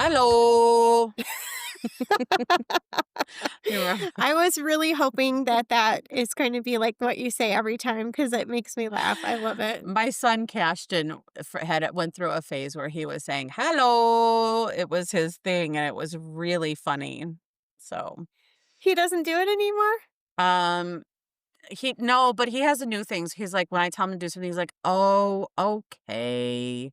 Hello. You remember? I was really hoping that that is going to be like what you say every time because it makes me laugh. I love it. My son Cashton went through a phase where he was saying hello. It was his thing, and it was really funny. So, He doesn't do it anymore? um, he no, but he has a new things. He's like, when I tell him to do something, he's like, "Oh, okay."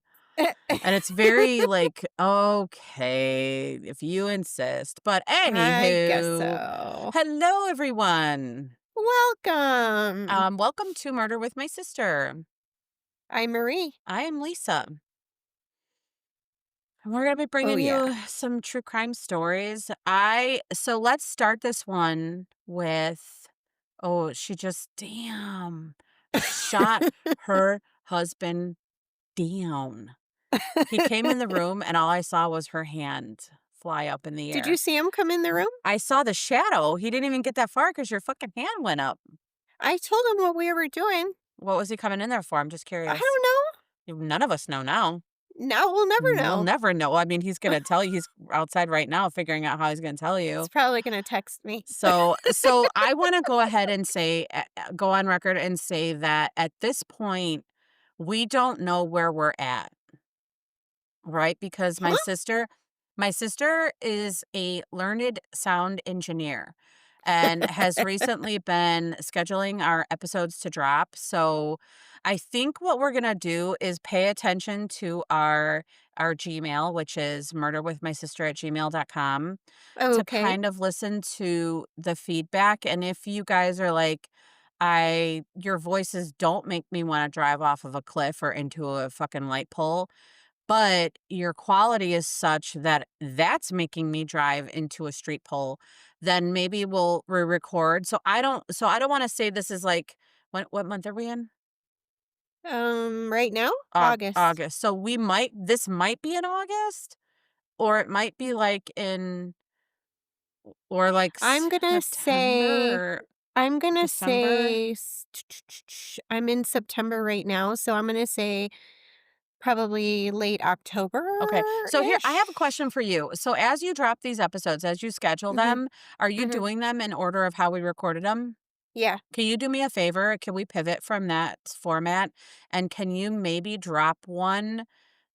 And it's very like, "Okay, if you insist." But I guess anywho, so. hello everyone. Welcome. Welcome to Murder with My Sister. I'm Marie. I am Lisa. And we're gonna be Oh, bringing yeah. you some true crime stories. So let's start this one with, oh, she just damn shot her husband down. He came in the room and all I saw was her hand fly up in the Did you air. see him come in the room? I saw the shadow. He didn't even get that far because your fucking hand went up. I told him what we were doing. What was he coming in there for? I'm just I curious. don't know. None of us know now. Now we'll never We'll know. never know. I mean, he's gonna tell you. He's outside right now figuring out how he's gonna tell He's you. probably going to text me. So I wanna go ahead and say, go on record and say that at this point, we don't know where we're at, right? Because Huh? my sister is a learned sound engineer and has recently been scheduling our episodes to drop. So I think what we're gonna do is pay attention to our Gmail, which is murderwithmysister@gmail.com, to Okay. kind of listen to the feedback. And if you guys are like, I your voices don't make me want to drive off of a cliff or into a fucking light pole, but your quality is such that that's making me drive into a street pole, then maybe we'll re-record. So I don't want to say this is like, what month are we in? Right now? August. August. So this might be in August, or it might be like in, or like I'm gonna September say or I'm gonna December. say I'm in September right now, so I'm gonna say probably late Okay. So here I have a October-ish. question for you. So as you drop these episodes, as you schedule Mhm, them, are you mhm. doing them in order of how we recorded them? Yeah. Can you do me a favor? Can we pivot from that format? And can you maybe drop one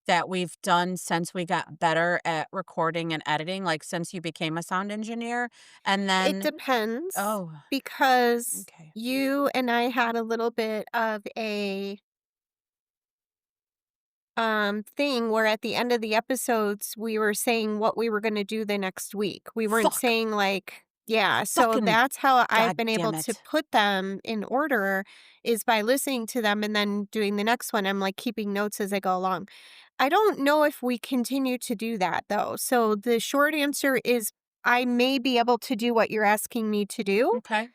that we've done since we got better at recording and editing, like since you became a sound engineer? And It then, depends oh, because okay. you and I had a little bit of a, thing where at the end of the episodes, we were saying what we were gonna do the next week. We weren't Fuck. saying, like yeah, so Fucking that's how I've god been damn able to it. put them in order is by listening to them and then doing the next one. I'm, like, keeping notes as I go along. I don't know if we continue to do that, though. So the short answer is I may be able to do what you're asking me to do. Okay.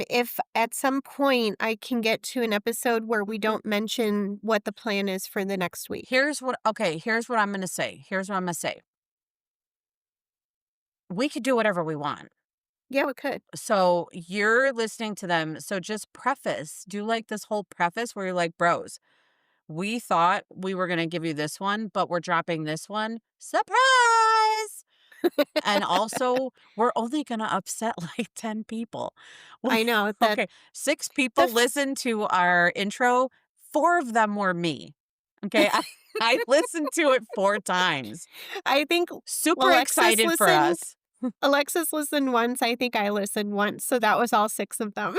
If at some point I can get to an episode where we Mhm. don't mention what the plan is for the next week. Here's what I'm gonna say. Here's what I'm gonna say. We could do whatever we want. Yeah, we could. So you're listening to them. So just do like this whole preface where you're like, bros, we thought we were going to give you this one, but we're dropping this one. Surprise! And also, we're only going to upset like 10 people. I know that Okay, six the people listened to our intro. Four of them were me. Okay, I listened to it 4 times. I think Super Alexis excited for listened us. Alexis listened once, I think I listened once, so that was all 6 of them.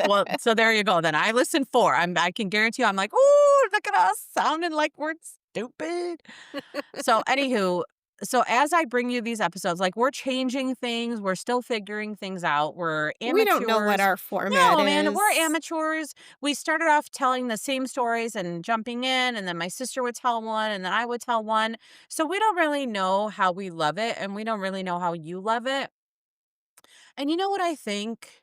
Well, so there you go then. I listened 4. I can guarantee you I'm like, "Ooh, look at us sounding like we're stupid." So, anywho, so as I bring you these episodes, like, we're changing things, we're still figuring things out, we're We don't know what amateurs. our format No, man, we're is. amateurs. We started off telling the same stories and jumping in, and then my sister would tell one, and then I would tell one. So we don't really know how we love it, and we don't really know how you love it. And you know what I think?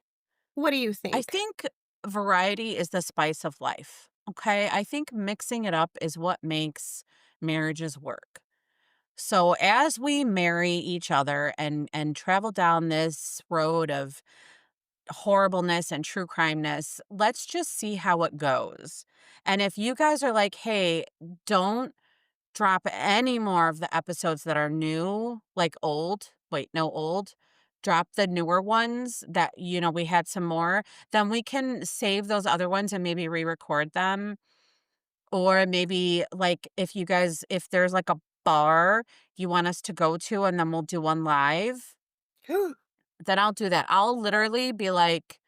What do you I think? think variety is the spice of life. Okay. I think mixing it up is what makes marriages work. So as we marry each other and travel down this road of horribleness and true crimeness, let's just see how it goes. And if you guys are like, hey, don't drop any more of the episodes that are new, like old, wait, no, old, drop the newer ones that, we had some more, then we can save those other ones and maybe re-record them. Or maybe like if there's like a bar you want us to go to and then we'll do one live, then I'll do that. I'll literally be like,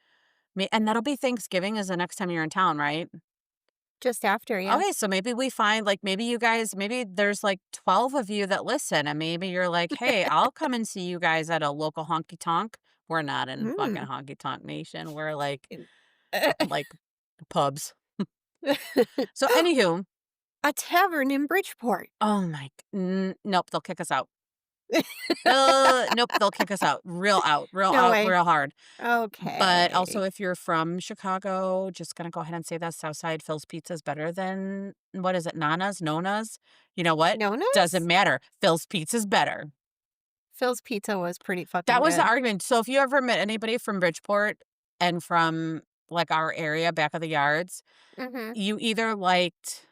and that'll be Thanksgiving is the next time you're in town, right? Just after, yeah. Okay, so maybe we find like maybe you guys, maybe there's like 12 of you that listen, and maybe you're like, hey, I'll come and see you guys at a local honky tonk. We're not in fucking Mm. honky tonk nation. We're like In like pubs. So anywho, a tavern in Bridgeport. oh my, nope, they'll kick us out. Nope, they'll kick us No out, way. real hard. But also, Okay. if you're from Chicago, just gonna go ahead and say that Southside Phil's Pizza is better than what is it, Nana's, Nona's? You know what? Doesn't Nona's? matter. Phil's Pizza's better. Phil's Pizza was pretty fucking That was the good. argument. So if you ever met anybody from Bridgeport and from like our area, back of the yards, Mhm. you either liked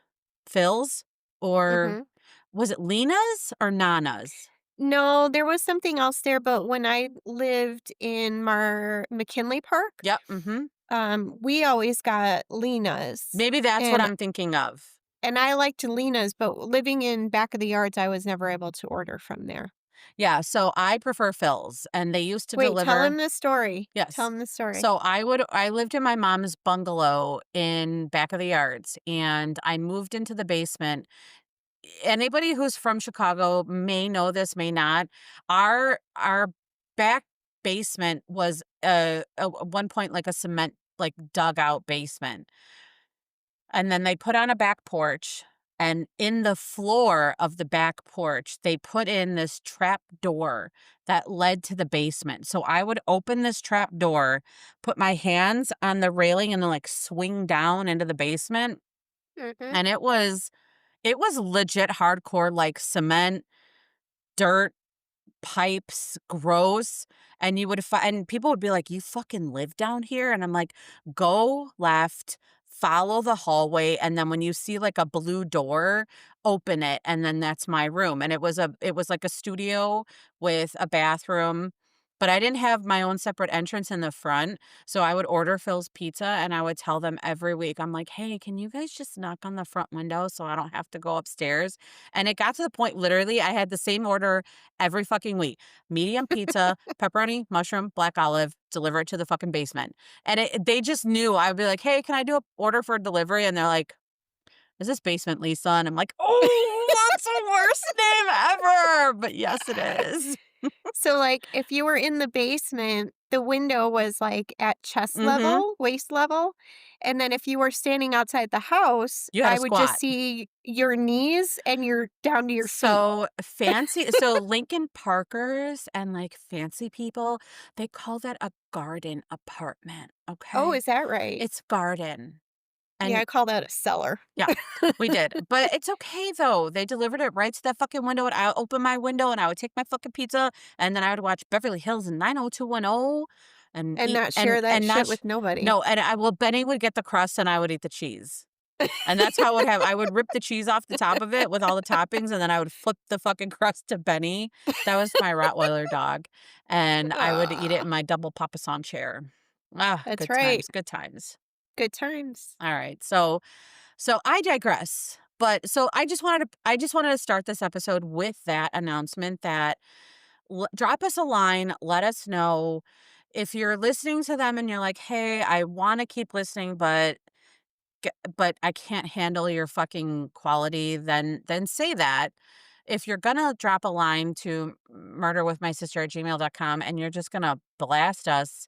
Phil's or Mhm. was it Lena's or Nana's? No, there was something else there, but when I lived in McKinley Park, Yep. Mm-hmm. we always got Lena's, Maybe that's what and I'm thinking of. I liked Lena's, but living in back of the yards, I was never able to order from there. Yeah, so I prefer Phil's, and they used to Wait, tell deliver. him the story. Tell Yes. him the story. So I lived in my mom's bungalow in back of the yards, and I moved into the basement. Anybody who's from Chicago may know this, may not. Our back basement was at one point like a cement like dugout basement. And then they put on a back porch, and in the floor of the back porch, they put in this trap door that led to the basement. So I would open this trap door, put my hands on the railing, and then like swing down into the basement. Mhm. And it was legit hardcore, like cement, dirt, pipes, gross, and you would and people would be like, "You fucking live down here?" And I'm like, "Go left, follow the hallway, and then when you see like a blue door, open it, and then that's my room." And it was like a studio with a bathroom, but I didn't have my own separate entrance in the front, so I would order Phil's Pizza, and I would tell them every week, I'm like, "Hey, can you guys just knock on the front window so I don't have to go upstairs?" And it got to the point, literally, I had the same order every fucking week. Medium pizza, pepperoni, mushroom, black olive, deliver it to the fucking basement. And they just knew. I would be like, "Hey, can I do a order for delivery?" And they're like, "Is this Basement Lisa?" And I'm like, "Oh, that's the worst name ever." But yes, it is. So, like, if you were in the basement, the window was, like, at chest Mhm. level, waist level, and then if you were standing outside the house, You had I a would just squat. see your knees and you're down to your feet. So Lincoln Parkers and like fancy people, they call that a garden apartment, Oh, okay? is that right? It's garden. Yeah, And I call that a cellar. yeah, we did. But it's okay though. They delivered it right to that fucking window, and I would open my window and I would take my fucking pizza, and then I would watch Beverly Hills in 90210 and And eat not share that and not shit with nobody. no, and Benny would get the crust and I would eat the cheese. And that's how I would rip the cheese off the top of it with all the toppings, and then I would flip the fucking crust to Benny. That was my Rottweiler dog. And I would eat it in Ah, my double papasan chair. Ah, that's good right. times, good times. Good times. All right. So I digress. But so I just wanted to start this episode with that announcement that drop us a line, let us know if you're listening to them and you're like, "Hey, I want to keep listening, but I can't handle your fucking quality," then say that. If you're gonna drop a line to murderwithmysister@gmail.com and you're just gonna blast us,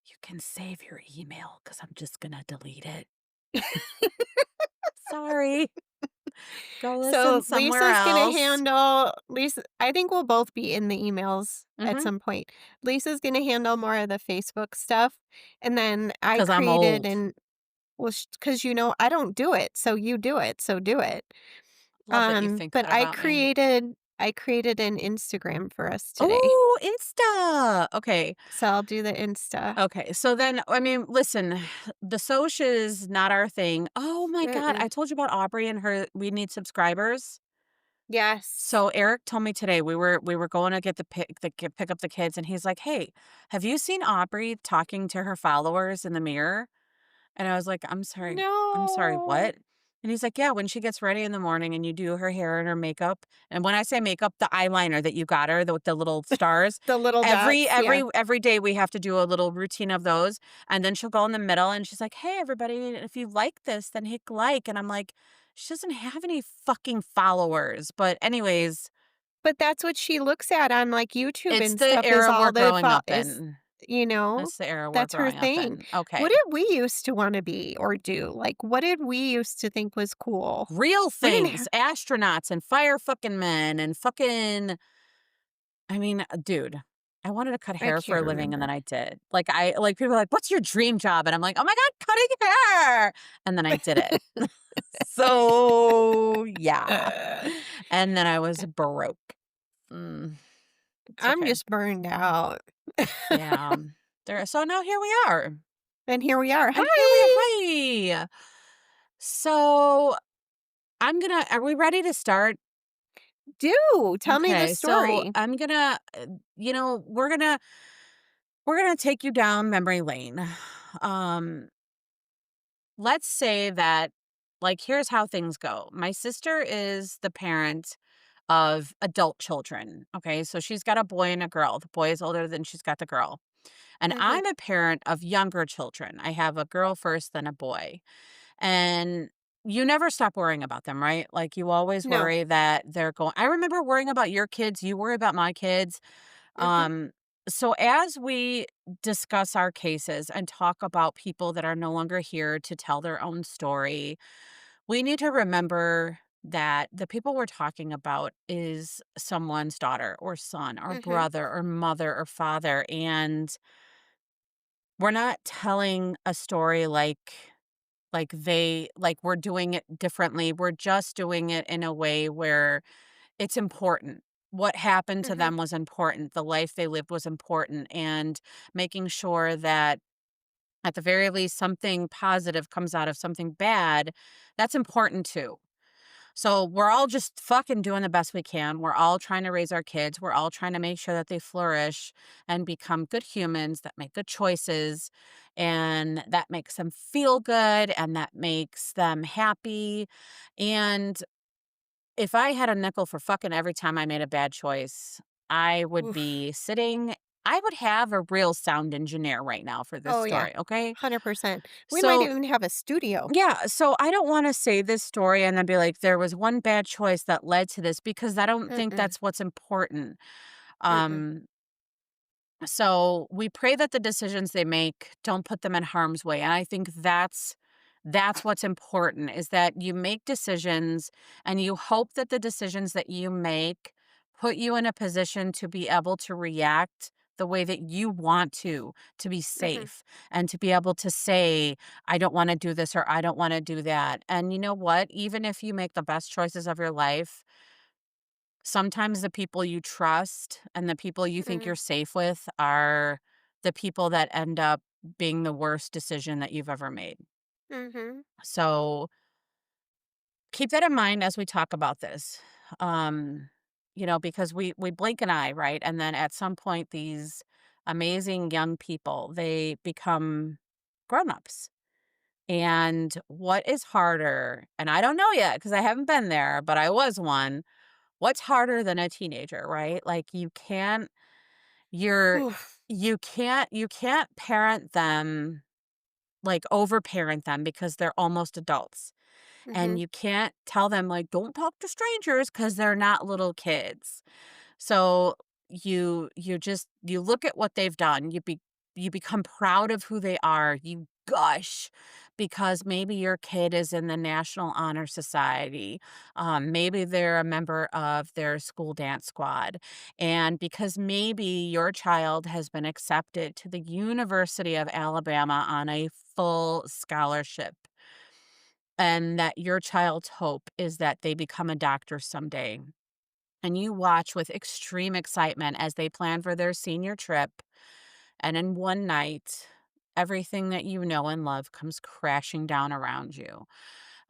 you can save your email because I'm just gonna delete it. Sorry. Go listen So somewhere Lisa's gonna else. handle Lisa. I think we'll both be in the emails at Mhm. some point. Lisa's gonna handle more of the Facebook stuff, and then I 'Cause I'm created old. and well, because I don't do it, so you do it, so do it. Love that you think But that I about me. created I created an Instagram for us today, Oh, Insta. Okay. so I'll do the Insta. Okay. So then, I mean, listen, the social is not our thing. Oh my God. I Mm-mm. told you about Aubrey and her, we need subscribers. Yes. So Eric told me today we were going to get pick up the kids, and he's like, "Hey, have you seen Aubrey talking to her followers in the mirror?" And I was like, I'm sorry, No. what?" And he's like, "Yeah, when she gets ready in the morning and you do her hair and her makeup." And when I say makeup, the eyeliner that you got her, with the little stars. The little Every dots, yeah. every every day we have to do a little routine of those. And then she'll go in the middle and she's like, "Hey everybody, if you like this, then hit like." And I'm like, she doesn't have any fucking followers. But anyways, But that's what she looks at on, like, YouTube it's and the stuff is era we're all the growing fo up is in. you know, It's the era we're that's her growing up thing. in. What Okay. did we used to wanna be or do? Like, what did we used to think was cool? Real We didn't ha things, astronauts and fire fucking men and fucking I mean, dude, I wanted to cut I hair for can't a living and then remember. I did. People are like, "What's your dream job?" And I'm like, "Oh my God, cutting hair." And then I did it. So, yeah. And then I was broke. Mm, it's I'm okay. just burned out. Yeah. So now here we are. And here we are. And here we are. Hi. Hi. So are we ready to start? Do. Tell me the Okay, so story. I'm gonna, we're gonna take you down memory lane. Um, let's say that, like, here's how things go. My sister is the parent of adult children. Okay, so she's got a boy and a girl. The boy is older than she's got the girl, and Mhm. I'm a parent of younger children. I have a girl first, then a boy, and you never stop worrying about them, right? Like you always No. worry that they're going. I remember worrying about your kids. You worry about my kids. Mhm. Um, so as we discuss our cases and talk about people that are no longer here to tell their own story, we need to remember that the people we're talking about is someone's daughter or son or Mhm. brother or mother or father. And we're not telling a story like we're doing it differently. We're just doing it in a way where it's important. What happened to Mhm. them was important. The life they lived was important, and making sure that at the very least something positive comes out of something bad, that's important too. So we're all just fucking doing the best we can. We're all trying to raise our kids. We're all trying to make sure that they flourish and become good humans that make good choices and that makes them feel good and that makes them happy. And if I had a nickel for fucking every time I made a bad choice, I would Oof. be sitting I would have a real sound engineer right now for this Oh, yeah. story, okay? 100%. We might So, even have a studio. yeah, so I don't wanna say this story and then be like, "There was one bad choice that led to this," because I don't think Mm-mm. that's what's important. Mm-mm. Um so we pray that the decisions they make don't put them in harm's way. And I think that's what's important is that you make decisions and you hope that the decisions that you make put you in a position to be able to react the way that you want to be Mhm. safe and to be able to say, I don't want to do this or I don't want to do that. And you know what? Even if you make the best choices of your life, sometimes the people you trust and the people you think Mm. you're safe with are the people that end up being the worst decision that you've ever made. Mhm. So keep that in mind as we talk about this. Um, because we blink an eye, right? And then at some point these amazing young people, they become grown-ups. And what is harder, and I don't know yet because I haven't been there, but I was one. What's harder than a teenager, right? Like you're Oof. you can't parent them, like overparent them because they're almost adults. And Mhm. you can't tell them like don't talk to strangers because they're not little kids. So you look at what they've done. You become proud of who they are. You gush because maybe your kid is in the National Honor Society. Maybe they're a member of their school dance squad. And because maybe your child has been accepted to the University of Alabama on a full scholarship and that your child's hope is that they become a doctor someday. and you watch with extreme excitement as they plan for their senior trip. And in one night, everything that you know and love comes crashing down around you.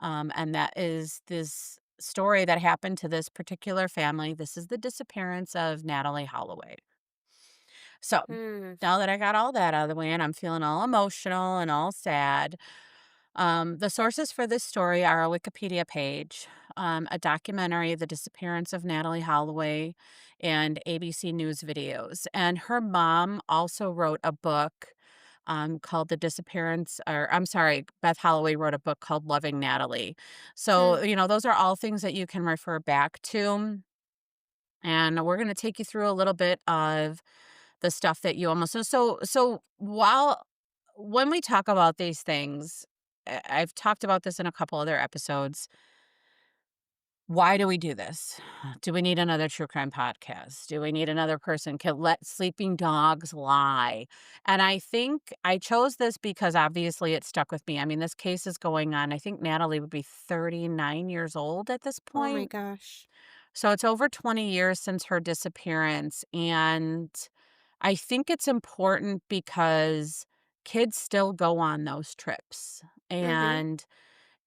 And that is this story that happened to this particular family. This is the disappearance of Natalee Holloway. So Mm, now that I got all that out of the way and I'm feeling all emotional and all sad, the sources for this story are a Wikipedia page, a documentary, The Disappearance of Natalee Holloway, and ABC News videos. And her mom also wrote a book called The Disappearance, or I'm sorry, Beth Holloway wrote a book called Loving Natalie. mm, So, those are all things that you can refer back to. And we're going to take you through a little bit of the stuff that you almost so while when we talk about these things, I've talked about this in a couple other episodes. Why do we do this? Do we need another true crime podcast? Do we need another person can let sleeping dogs lie? And I think I chose this because obviously it stuck with me. I mean, this case is going on. I think Natalie would be 39 years old at this oh my point. gosh. So it's over 20 years since her disappearance. And I think it's important because kids still go on those trips. Mhm. And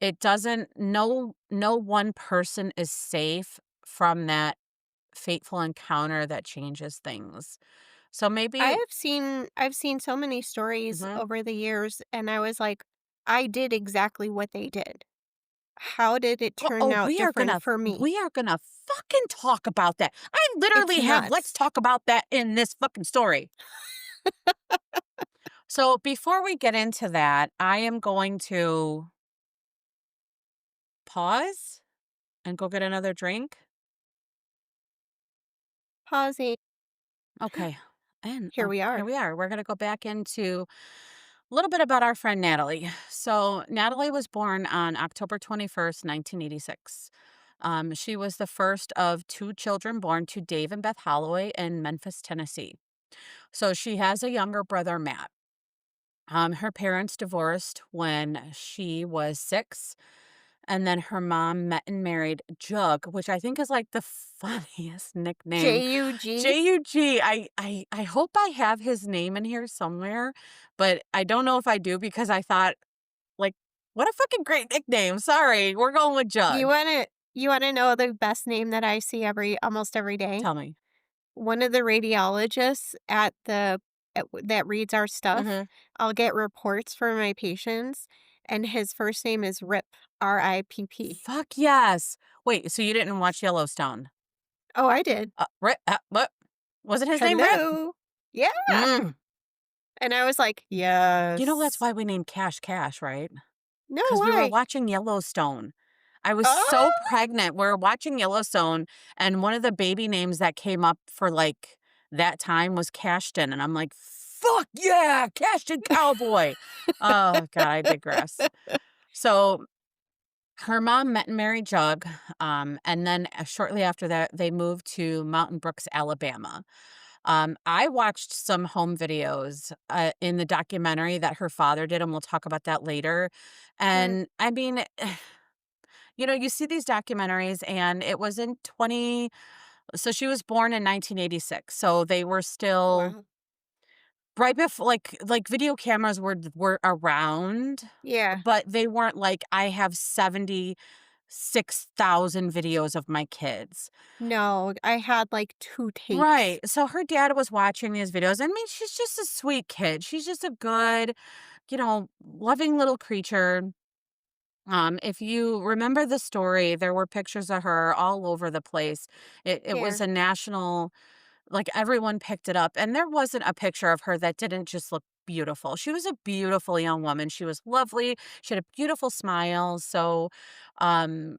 it doesn't no one person is safe from that fateful encounter that changes things. So maybe I've seen so many stories Mhm. over the years, and I was like, "I did exactly what they did. How did it Oh, turn oh, out different for me?" we are gonna fucking talk about that. I It's literally have let's nuts. talk about that in this fucking story. So before we get into that, I am going to pause and go get another drink. Pausing. Okay. And Here we here are. we are. We're going to go back into a little bit about our friend Natalie. So, Natalie was born on October 21st, 1986. She was the first of two children born to Dave and Beth Holloway in Memphis, Tennessee. So, she has a younger brother, Matt. Her parents divorced when she was 6. And then her mom met and married Jug, which I think is like the funniest nickname. J-U-G? Jug. I hope I have his name in here somewhere, but I don't know if I do because I thought, like, what a fucking great nickname. Sorry, we're going with You Jug. wanna you wanna know the best name that I see almost every day? Tell me. One of the radiologists that reads our stuff, Hmm. I'll get reports for my patients, and his first name is Rip, R-I-P-P. Fuck yes. Wait, so you didn't watch Yellowstone? Oh, I did. Rip, what? Wasn't his name Rip? "Hello." Yeah, Mm. and I was like, That's "Yes." why we named Cash Cash, right? "No, 'Cause we were why?" watching Yellowstone. I was so "Oh!" pregnant, we were watching Yellowstone, and one of the baby names that came up for, like, that time was Cashton, and I'm like, "Fuck yeah, Cashton Cowboy." Oh, god, I digress. So, her mom met and married Jug, and then, shortly after that, they moved to Mountain Brooks, Alabama. I watched some home videos, in the documentary that her father did, and we'll talk about that later, Mm, and, I mean you see these documentaries and it was in 20 so she was born in 1986. So they were still wow. right before like video cameras were around, Yeah. but they weren't like I have 76,000 videos of my kids. No, I had, like, 2 tapes. Right. So her dad was watching these videos. I mean, she's just a sweet kid. She's just a good, loving little creature. If you remember the story, there were pictures of her all over the place. It Yeah. was a national, like everyone picked it up, and there wasn't a picture of her that didn't just look beautiful. She was a beautiful young woman. She was lovely. She had a beautiful smile. So, um,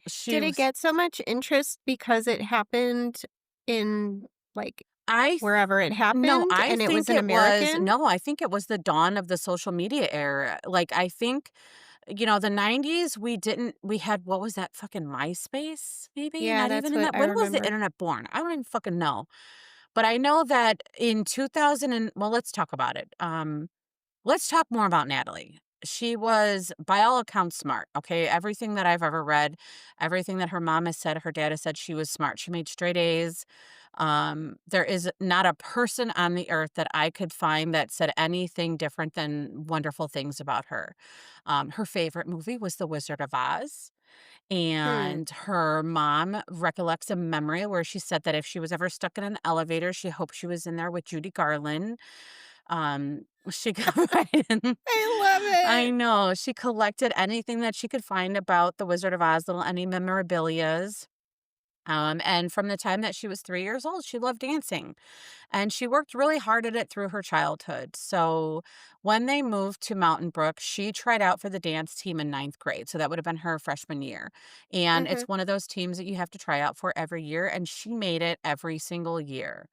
she Did it was. get so much interest because it happened in, like, I th- wherever it no, happened I and it was think an it was American? no, I think it was the dawn of the social media era. Like I think the 90s, we had what was that fucking MySpace, maybe? Yeah, Not that's even in what that I when was the remember. internet born? I don't even fucking know. But I know that in 2000 let's talk about it. Let's talk more about Natalie. she was, by all accounts, smart, okay? Everything that I've ever read, everything that her mom has said, her dad has said, she was smart. She made straight A's. There is not a person on the earth that I could find that said anything different than wonderful things about her. Her favorite movie was The Wizard of Oz. Hmm. And her mom recollects a memory where she said that if she was ever stuck in an elevator, she hoped she was in there with Judy Garland. She I love I it. know, she collected anything that she could find about the Wizard of Oz, little any memorabilias. And from the time that she was 3 years old, she loved dancing, and she worked really hard at it through her childhood. So when they moved to Mountain Brook, she tried out for the dance team in ninth grade. So that would have been her freshman year. And Mhm. it's one of those teams that you have to try out for every year, and she made it every single year.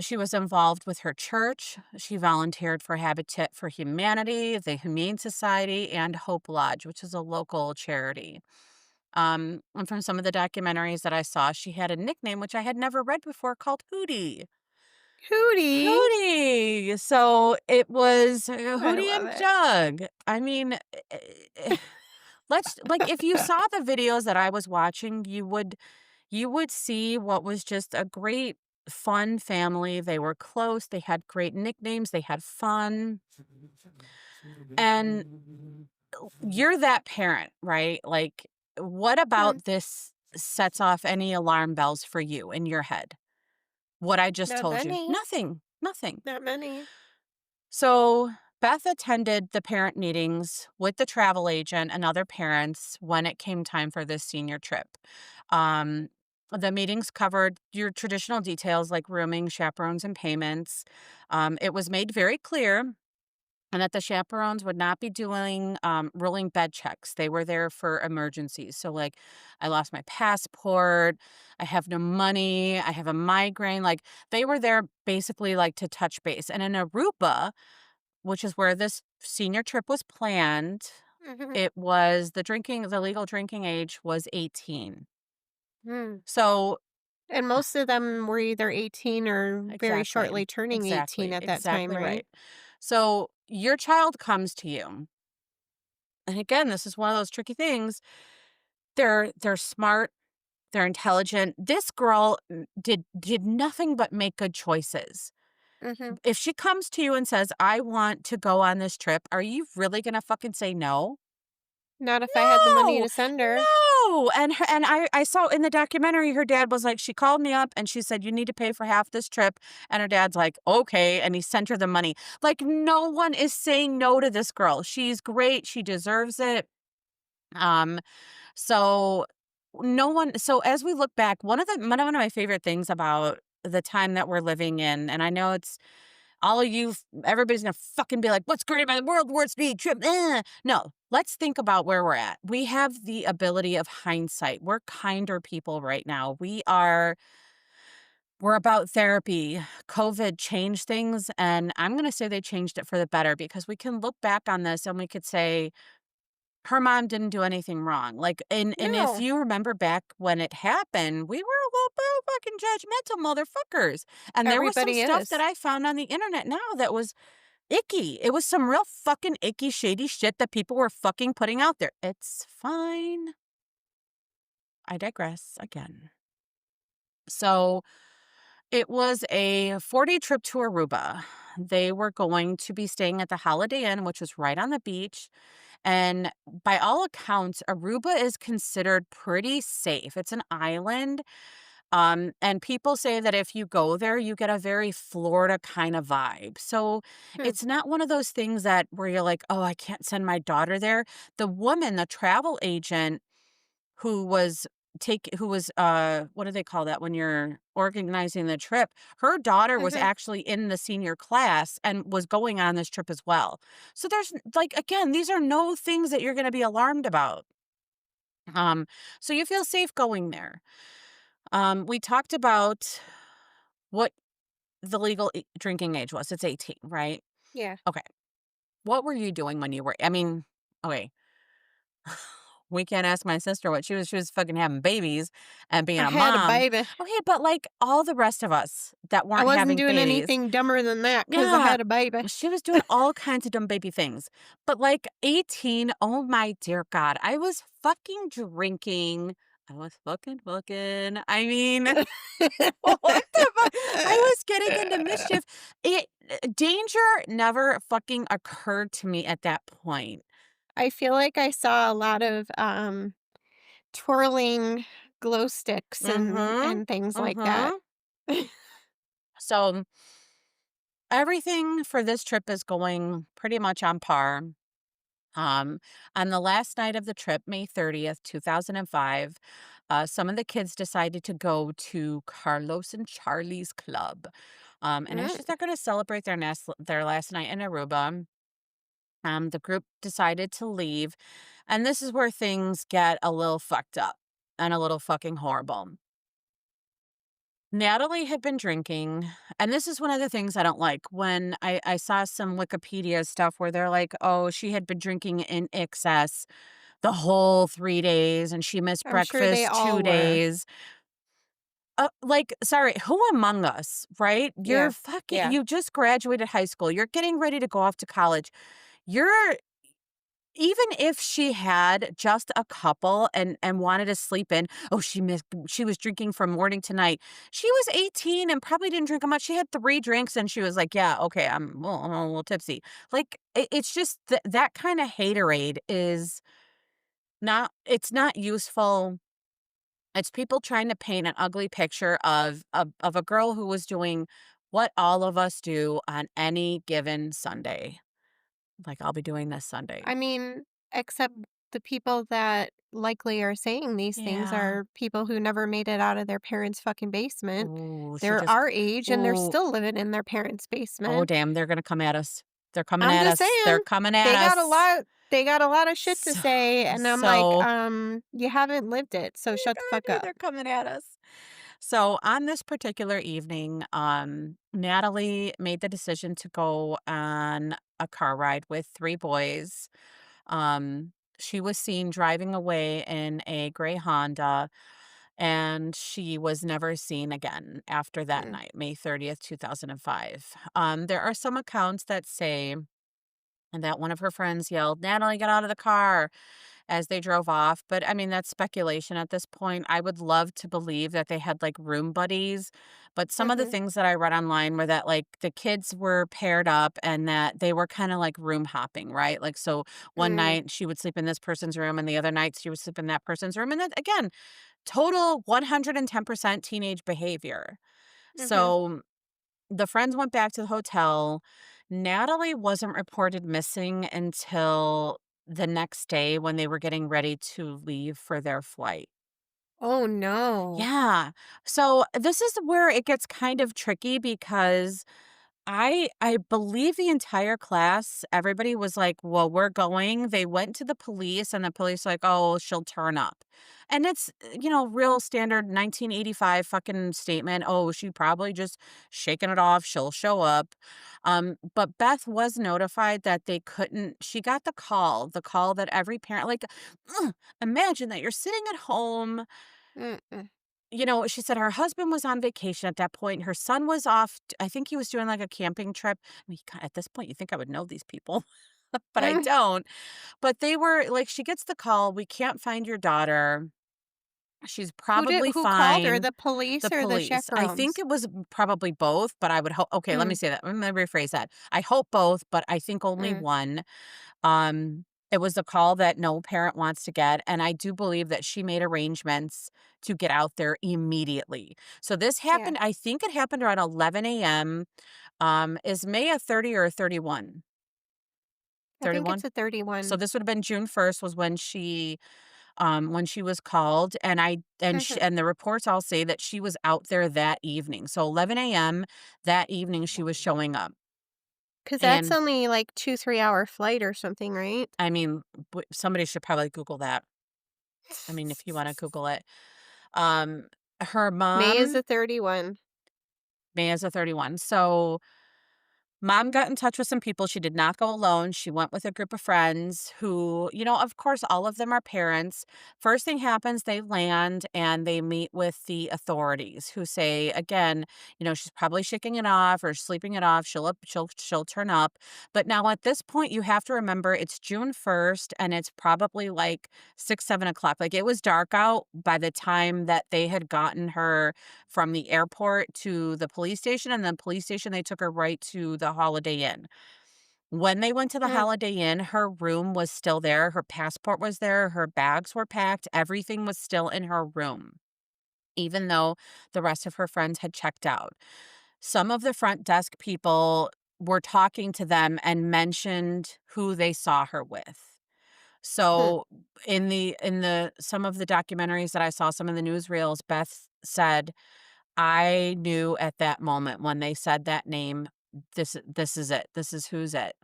She was involved with her church. She volunteered for Habitat for Humanity, the Humane Society, and Hope Lodge, which is a local charity. And from some of the documentaries that I saw, she had a nickname which I had never read before called Hootie. Hootie. Hootie! So it was I Hootie love and it. Doug. I mean, let's like if you saw the videos that I was watching, you would see what was just a great fun family. They were close, they had great nicknames, they had fun. And you're that parent, right? Like what Hmm. about this sets off any alarm bells for you in your head? What I just Not told you? many. Nothing. Nothing. Not many. So Beth attended the parent meetings with the travel agent and other parents when it came time for this senior trip. Um, the meetings covered your traditional details like rooming, chaperones, and payments. It was made very clear and that the chaperones would not be doing rolling bed checks. They were there for emergencies. So, like, I lost my passport, I have no money, I have a migraine. Like, they were there basically like to touch base. And in Aruba, which is where this senior trip was planned, Mhm. it was the legal drinking age was 18. Mm. So And most of them were either 18 or very exactly, shortly turning 18 exactly, at that time, exactly right? right. So your child comes to you, and again, this is one of those tricky things. They're smart, they're intelligent. This girl did nothing but make good choices. Mhm. If she comes to you and says, "I want to go on this trip," are you really gonna fucking say no? Not if I had the money No, to send her. no, and I saw in the documentary, her dad was like she called me up and she said, "You need to pay for half this trip," and her dad's like, "Okay," and he sent her the money. Like, no one is saying no to this girl. She's great, she deserves it. Um, so no one so as we look back, one of my favorite things about the time that we're living in, and I know it's all of you, everybody's gonna fucking be like, "What's great about the world? Warp speed trip." No, let's think about where we're at. We have the ability of hindsight. We're kinder people right now. We're about therapy. COVID changed things, and I'm gonna say they changed it for the better because we can look back on this and we could say her mom didn't do anything wrong. Like, and if No. you remember back when it happened, we were a little bit fucking judgmental motherfuckers. And there was some Everybody stuff that is. I found on the internet now that was icky. It was some real fucking icky, shady shit that people were fucking putting out there. It's fine. I digress again. So it was a 4-day trip to Aruba. They were going to be staying at the Holiday Inn, which was right on the beach. And by all accounts, Aruba is considered pretty safe. It's an island. And people say that if you go there, you get a very Florida kind of vibe. So Hmm. it's not one of those things that where you're like, oh, I can't send my daughter there. The woman, the travel agent, who was what do they call that when you're organizing the trip? Her daughter was Mhm. actually in the senior class and was going on this trip as well. So there's like again, these are no things that you're going to be alarmed about. Um so you feel safe going there. We talked about what the legal drinking age was. It's 18, right? Yeah. Okay. What were you doing when you were I mean, okay. we can't ask my sister what she was fucking having babies and being I a had a mom. baby. Okay, but, like, all the rest of us that I weren't wasn't having doing babies, anything dumber than that because I yeah, had a baby. she was doing all kinds of dumb baby things. But, like, 18, oh my dear God, I was fucking drinking. I was fucking. I mean, what the fuck? I was getting into mischief. Danger never fucking occurred to me at that point. I feel like I saw a lot of, twirling glow sticks Mhm. and things like that. Mhm. So, everything for this trip is going pretty much on par. Um, on the last night of the trip, May 30th, 2005, some of the kids decided to go to Carlos and Charlie's club. And it's just Mm. they're going to celebrate their last night in Aruba. The group decided to leave, and this is where things get a little fucked up and a little fucking horrible. Natalie had been drinking, and this is one of the things I don't like. When I saw some Wikipedia stuff where they're like, oh, she had been drinking in excess the whole 3 days and she missed I'm sure they breakfast all two were. days. Like, sorry, who among us, right? You're Yeah. fucking, Yeah. you just graduated high school. You're getting ready to go off to college. You're Even if she had just a couple and wanted to sleep in, oh, she was drinking from morning to night. She was 18 and probably didn't drink much. She had 3 drinks and she was like, "Yeah, okay, I'm a little tipsy." Like, it's just that kind of haterade is it's not useful. It's people trying to paint an ugly picture of a girl who was doing what all of us do on any given Sunday. Like, I'll be doing this Sunday. I mean, except the people that likely are saying these things Yeah. are people who never made it out of their parents' fucking basement. Ooh, she They're just our age and they're ooh, still living in their parents' oh, basement. damn, they're gonna come at us. They're coming I'm at just us. They're saying, coming at they got a us. lot they got a lot of shit to So say, and I'm like, so you haven't lived it, so shut the fuck up. they're coming at us. So on this particular evening, Natalie made the decision to go on a car ride with 3 boys. She was seen driving away in a gray Honda, and she was never seen again after that Mm, night, May 30th, 2005. There are some accounts that say that one of her friends yelled, "Natalie, get out of the car," as they drove off. But I mean, that's speculation at this point. I would love to believe that they had like room buddies. But some of the mhm, things that I read online were that like the kids were paired up and that they were kind of like room hopping, right? Like, so one mm, night she would sleep in this person's room and the other night she would sleep in that person's room. And that, again, total 110% teenage behavior. mhm. So the friends went back to the hotel. Natalie wasn't reported missing until the next day when they were getting ready to leave for their flight. Oh, no. Yeah. So this is where it gets kind of tricky because I believe the entire class, everybody was like, "Well, we're going." They went to the police and the police like, "Oh, she'll turn up." And it's, real standard 1985 fucking statement. "Oh, she probably just shaking it off. She'll show up." But Beth was notified that they couldn't she got the call that every parent like, ugh, imagine that you're sitting at home. Mm-mm. She said her husband was on vacation at that point. Her son was off. I think he was doing like a camping trip. I mean, at this point, you think I would know these people, but I Mm. don't. But they were like, she gets the call. We can't find your daughter. She's probably Who called her, fine. the The police or the police. I think chaperones? it was probably both, but I would hope. Okay, let me Mm, say that. Let me rephrase that. I hope both, but I think only mm, one. It was a call that no parent wants to get, and I do believe that she made arrangements to get out there immediately. So this yeah. happened, I think it happened around 11 AM. Is May a 30 or a 31? I think it's 31? a So 31. this would have been June 1st was when she was called, and Mhm. the reports all say that she was out there that evening. So 11 AM that evening she was showing up. 'Cause that's And only, like, 2, 3-hour flight or something, right? I mean, somebody should probably Google that. I mean, if you want to Google it. Um, her May is mom a 31. May is a 31. So Mom got in touch with some people. She did not go alone. She went with a group of friends who, of course, all of them are parents. First thing happens, they land and they meet with the authorities who say, again, she's probably shaking it off or sleeping it off. She'll turn up. But now at this point, you have to remember it's June 1st and it's probably like 6, 7 o'clock. Like it was dark out by the time that they had gotten her from the airport to the police station, and then police station, they took her right to the Holiday Inn. When they went to the Mm, Holiday Inn, her room was still there, her passport was there, her bags were packed, everything was still in her room, even though the rest of her friends had checked out. Some of the front desk people were talking to them and mentioned who they saw her with. hmm. So in the some of the documentaries that I saw, some of the newsreels, Beth said, I knew at that moment when they said that name, this is it. This is who's it.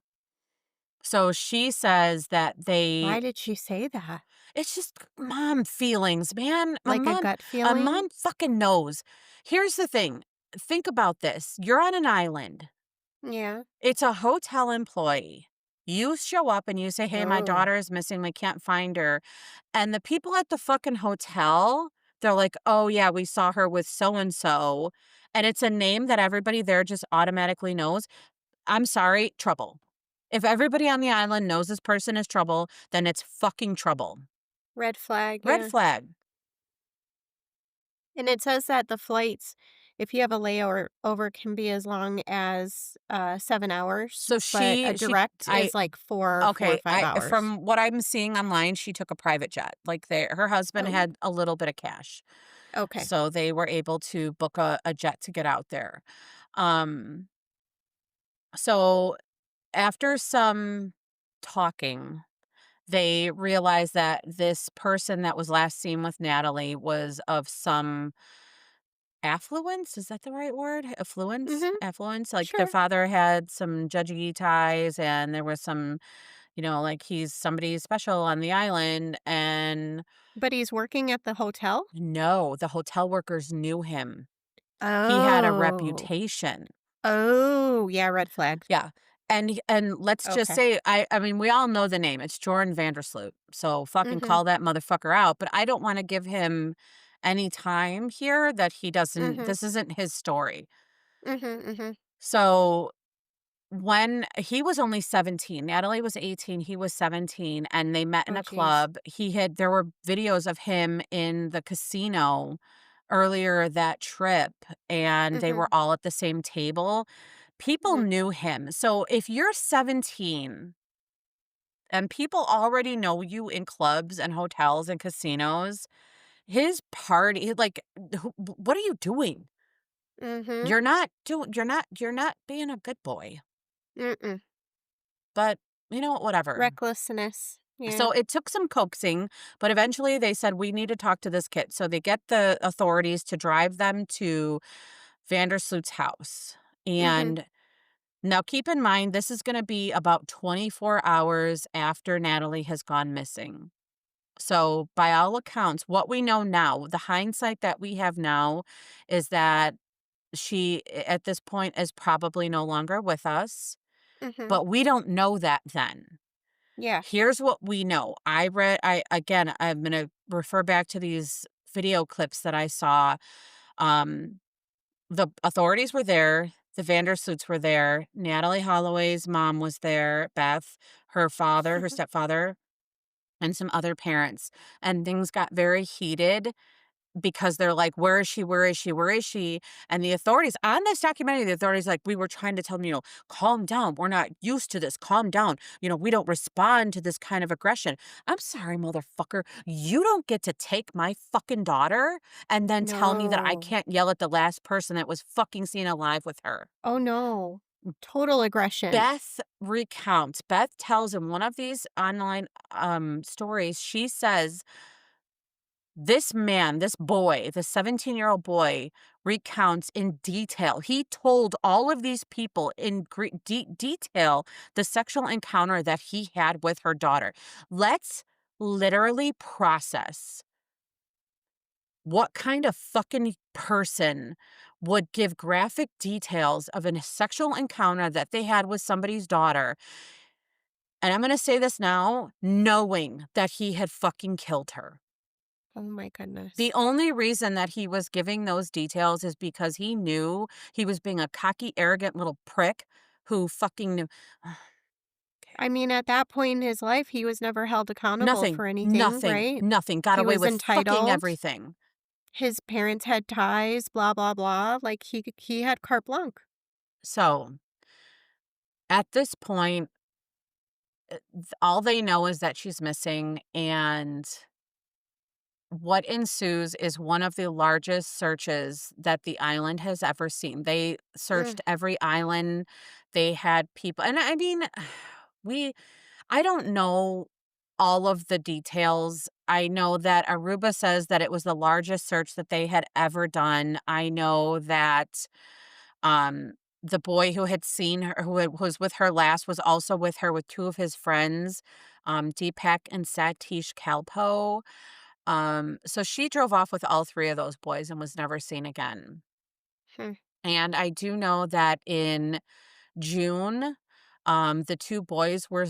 So she says that Why did she say that? it's just mom feelings, man. My Like a mom, gut a feeling? mom fucking knows. Here's the thing. Think about this. You're on an island. Yeah. It's a hotel employee. You show up and you say, "Hey, my Oh, daughter is missing. We can't find her." And the people at the fucking hotel, they're like, "Oh, yeah, we saw her with so and so." And it's a name that everybody there just automatically knows. I'm sorry, trouble. If everybody on the island knows this person is trouble, then it's fucking trouble. red flag, Red yeah. flag. And it says that the flights, if you have a layover over, can be as long as 7 hours, So but a she direct I is like four or okay, five I hours. from what I'm seeing online, she took a private jet. Like her husband Oh, had a little bit of cash. okay. So they were able to book a jet to get out there. Um, so after some talking, they realized that this person that was last seen with Natalie was of some affluence. Is that the right word? Affluence? Mhm. Affluence. Like their Sure. father had some judgy ties and there was some, like he's somebody special on the island. And But he's working at the hotel? no, the hotel workers knew him. He had a Oh. reputation. Oh, yeah, red flag. Yeah. And let's just Okay. say I mean, we all know the name. It's Jordan Vandersloot. So fucking Mhm. call that motherfucker out, but I don't wanna give him any time here that he doesn't Mhm. this isn't his story. Mhm. Mhm. So when he was only 17, Natalie was 18, he was 17, and they met in Oh, a geez. club. There were videos of him in the casino earlier that trip, and they were Mhm. all at the same table. People Mhm. knew him. So if you're 17 and people already know you in clubs and hotels and casinos, his party, like, what are you doing? Mhm. You're not being a good boy. Mm-mm. But, whatever. Recklessness. Yeah. So it took some coaxing, but eventually they said, we need to talk to this kid. So they get the authorities to drive them to Vandersloot's house. Mhm. And now keep in mind, this is going to be about 24 hours after Natalie has gone missing. So by all accounts, what we know now, the hindsight that we have now is that she, at this point, is probably no longer with us, Mhm. but we don't know that then. Yeah. Here's what we know. I'm gonna refer back to these video clips that I saw. Um, the authorities were there, the Vandersloots were there, Natalie Holloway's mom was there, Beth, her father, her stepfather, and some other parents. And things got very heated because they're like, "Where is she? Where is she? Where is she?" And the authorities on this documentary, the authorities like, "We were trying to tell them, calm down. We're not used to this. Calm down. We don't respond to this kind of aggression." I'm sorry, motherfucker. You don't get to take my fucking daughter and then tell me that I No. can't yell at the last person that was fucking seen alive with her. Oh, no. Total aggression. Beth tells in one of these online stories, she says this man, this boy, the 17-year-old boy, recounts in detail. He told all of these people in detail the sexual encounter that he had with her daughter. Let's literally process what kind of fucking person would give graphic details of a sexual encounter that they had with somebody's daughter, and I'm gonna say this now, knowing that he had fucking killed her. Oh my The goodness. only reason that he was giving those details is because he knew he was being a cocky, arrogant little prick who fucking knew. Okay. I mean, at that point in his life, he was never held accountable Nothing, for anything, nothing, right? nothing. Got He away was with fucking entitled. everything. His parents had ties, blah, blah, blah. Like, he had carte blanche. So at this point, all they know is that she's missing, and what ensues is one of the largest searches that the island has ever seen. They Mm, searched every island. They had people, and I mean, we I don't know all of the details. I know that Aruba says that it was the largest search that they had ever done. I know that um the boy who had seen her, was with her last, was also with her with two of his friends, Deepak and Satish Kalpo. So she drove off with all three of those boys and was never seen again. hmm, And I do know that in June, the two boys were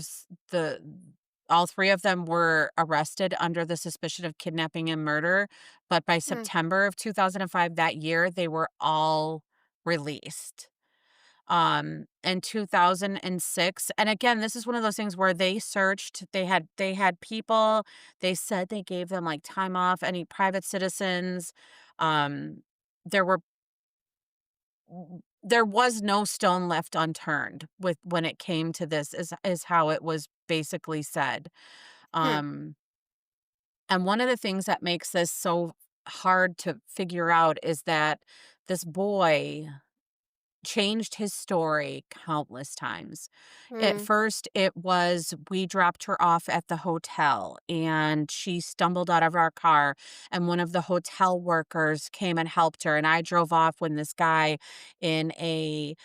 all three of them were arrested under the suspicion of kidnapping and murder. But by hmm, September of 2005, that year, they were all released. In 2006, and again, this is one of those things where they searched, they had people, they said they gave them like time off, any private citizens. Um, there were there was no stone left unturned with when it came to this, is how it was basically said. hmm, Um, and one of the things that makes this so hard to figure out is that this boy changed his story countless times. At hmm, first, it was we dropped her off at the hotel and she stumbled out of our car, and one of the hotel workers came and helped her. And I drove off when this guy in a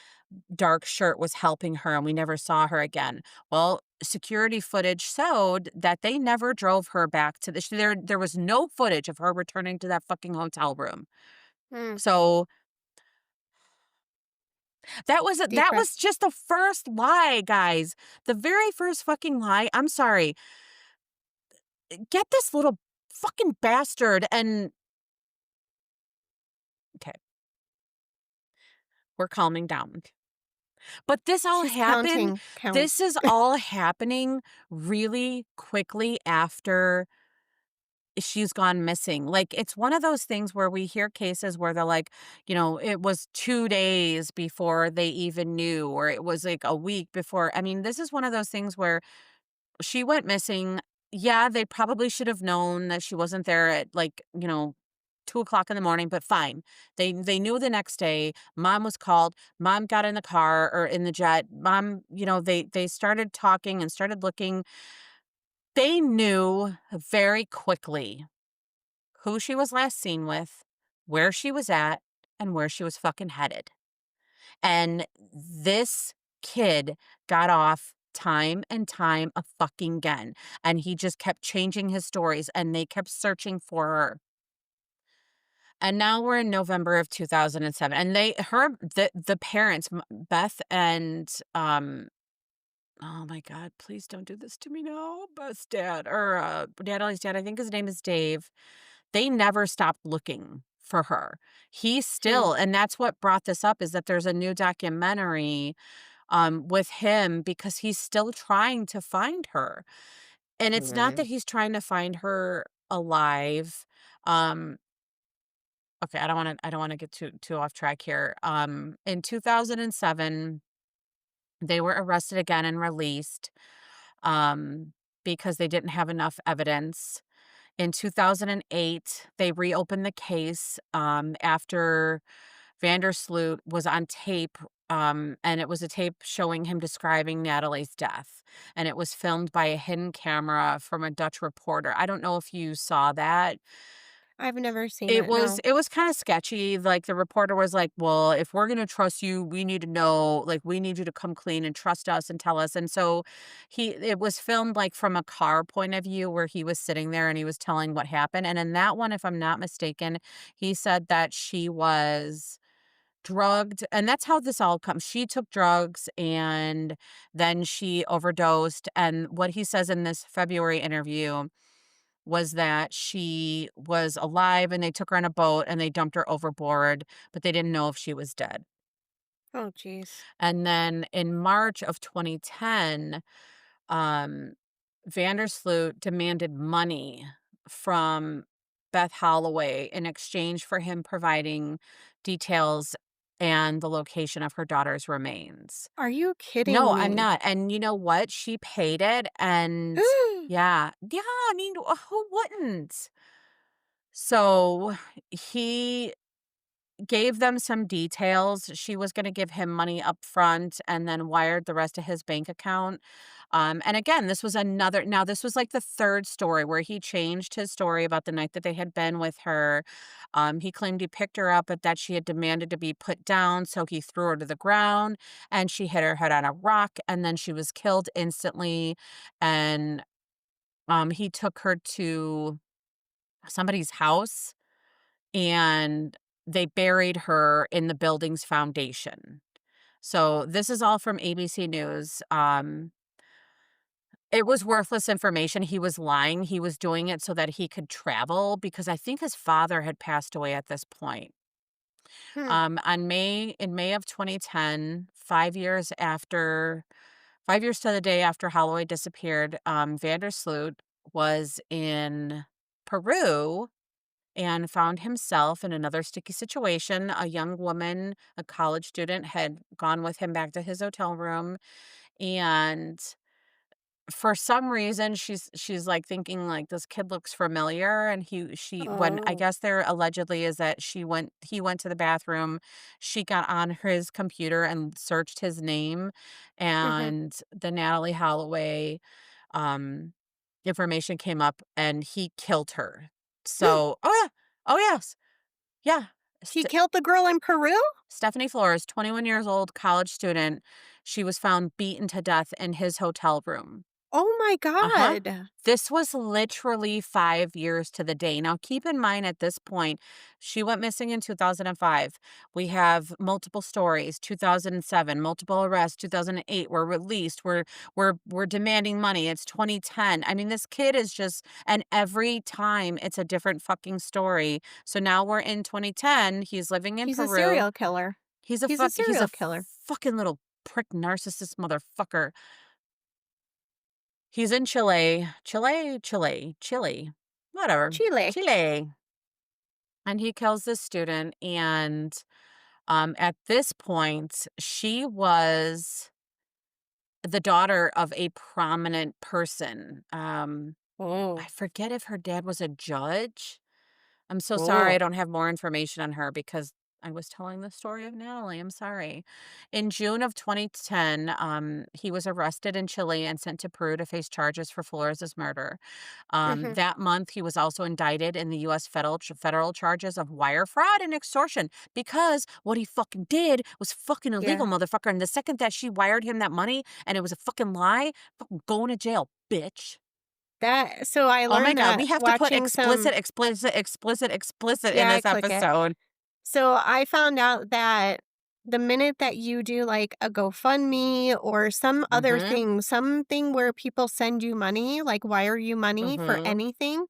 dark shirt was helping her, and we never saw her again. Well, security footage showed that they never drove her back to there was no footage of her returning to that fucking hotel room. hmm. So Deep that breath. was just the first lie, guys. The very first fucking lie. I'm sorry. Get this little fucking bastard and okay, we're calming down. But She's counting, count. this is all happening really quickly after she's gone missing. Like, it's one of those things where we hear cases where they're like, it was 2 days before they even knew, or it was like a week before. I mean, this is one of those things where she went missing. Yeah, they probably should have known that she wasn't there at, like, 2 o'clock in the morning, but fine. They knew the next day. Mom was called. Mom got in the car or in the jet. Mom, they started talking and started looking. They knew very quickly who she was last seen with, where she was at, and where she was fucking headed. And this kid got off time and time a fucking again. And he just kept changing his stories and they kept searching for her. And now we're in November of 2007. And the parents, Beth and, oh my God, please don't do this to me now. Beth's dad, or Natalie's dad, I think his name is Dave. They never stopped looking for her. He Hmm, still, and that's what brought this up, is that there's a new documentary with him because he's still trying to find her. And it's not hmm. that he's trying to find her alive. Um, okay, I don't want to get too off track here. In 2007, they were arrested again and released because they didn't have enough evidence. In 2008, they reopened the case after Vandersloot was on tape, and it was a tape showing him describing Natalie's death, and it was filmed by a hidden camera from a Dutch reporter. I don't know if you saw that. I've never seen It it, was no. it was kinda sketchy. Like, the reporter was like, "Well, if we're gonna trust you, we need to know, like, we need you to come clean and trust us and tell us." And so it was filmed, like, from a car point of view where he was sitting there and he was telling what happened, and in that one, if I'm not mistaken, he said that she was drugged, and that's how this all comes. She took drugs and then she overdosed, and what he says in this February interview was that she was alive and they took her on a boat and they dumped her overboard, but they didn't know if she was dead. Oh, jeez. And then in March of 2010, um, Vandersloot demanded money from Beth Holloway in exchange for him providing details and the location of her daughter's remains. Are you No, kidding I'm me? not. And you know what? She paid it. And yeah, yeah, I mean, who wouldn't? So he gave them some details. She was gonna give him money up front and then wired the rest of his bank account. And again, this was like the 3rd story where he changed his story about the night that they had been with her. He claimed he picked her up, but that she had demanded to be put down, so he threw her to the ground, and she hit her head on a rock, and then she was killed instantly, and, he took her to somebody's house and they buried her in the building's foundation. So this is all from ABC News. It was worthless information. He was lying. He was doing it so that he could travel because I think his father had passed away at this point. Hmm. In May of 2010, 5 years to the day after Holloway disappeared, Vandersloot was in Peru and found himself in another sticky situation. A young woman, a college student, had gone with him back to his hotel room, and for some reason, she's, like, thinking, like, "This kid looks familiar," and when I Oh. guess there allegedly is that he went to the bathroom, she got on his computer and searched his name, Mhm. and the Natalee Holloway, um, information came up, and he killed her. So oh, yeah. Oh, yes. Yeah. He killed the girl in Peru? Stephanie Flores, 21 years old, college student. She was found beaten to death in his hotel room. Oh my Uh-huh. god. This was literally 5 years to the day. Now, keep in mind at this point, she went missing in 2005. We have multiple stories, 2007, multiple arrests, 2008 were released. We're demanding money. It's 2010. I mean, this kid is just and every time it's a different fucking story. So now we're in 2010. He's living in He's a Peru. serial killer. He's He's a a serial killer. fucking little prick narcissist motherfucker. He's in Chile, whatever, Chile. Chile, and he kills this student, and, at this point, she was the daughter of a prominent person. I Oh. forget if her dad was a judge. I'm so sorry I Oh. don't have more information on her because I was telling the story of Natalie. I'm sorry. In June of 2010, he was arrested in Chile and sent to Peru to face charges for Flores' murder. Mhm. That month, he was also indicted in the U.S. federal charges of wire fraud and extortion because what he fucking did was fucking illegal, Yeah. motherfucker. And the second that she wired him that money and it was a fucking lie, fucking going to jail, bitch. So I Oh my learned god, that we have to put watching some. explicit in Yeah, I this click it. episode. So I found out that the minute that you do like a GoFundMe or some other Mhm, thing, something where people send you money, like wire you money for mhm. anything,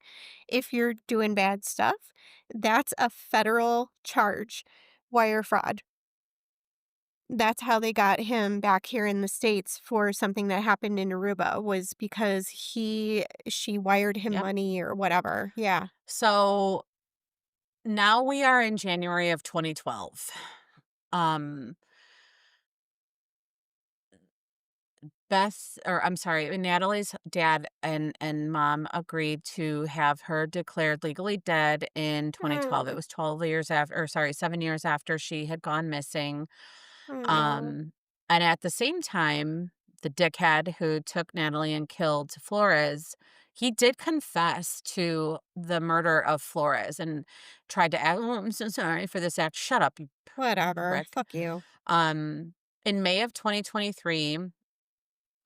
if you're doing bad stuff, that's a federal charge. Wire fraud. That's how they got him back here in the States for something that happened in Aruba was because she wired him Yep. money or whatever. Yeah. So, now we are in January of 2012. Um, I'm sorry, Natalie's dad and mom agreed to have her declared legally dead in 2012. It Mm. was 12 years after or sorry, 7 years after she had gone missing. Oh no. Um, and at the same time, the dickhead who took Natalie and killed Flores, he did confess to the murder of Flores and tried to act, "Oh, I'm so sorry for this act." Shut up, you Whatever. prick. Fuck you. Um, in May of 2023,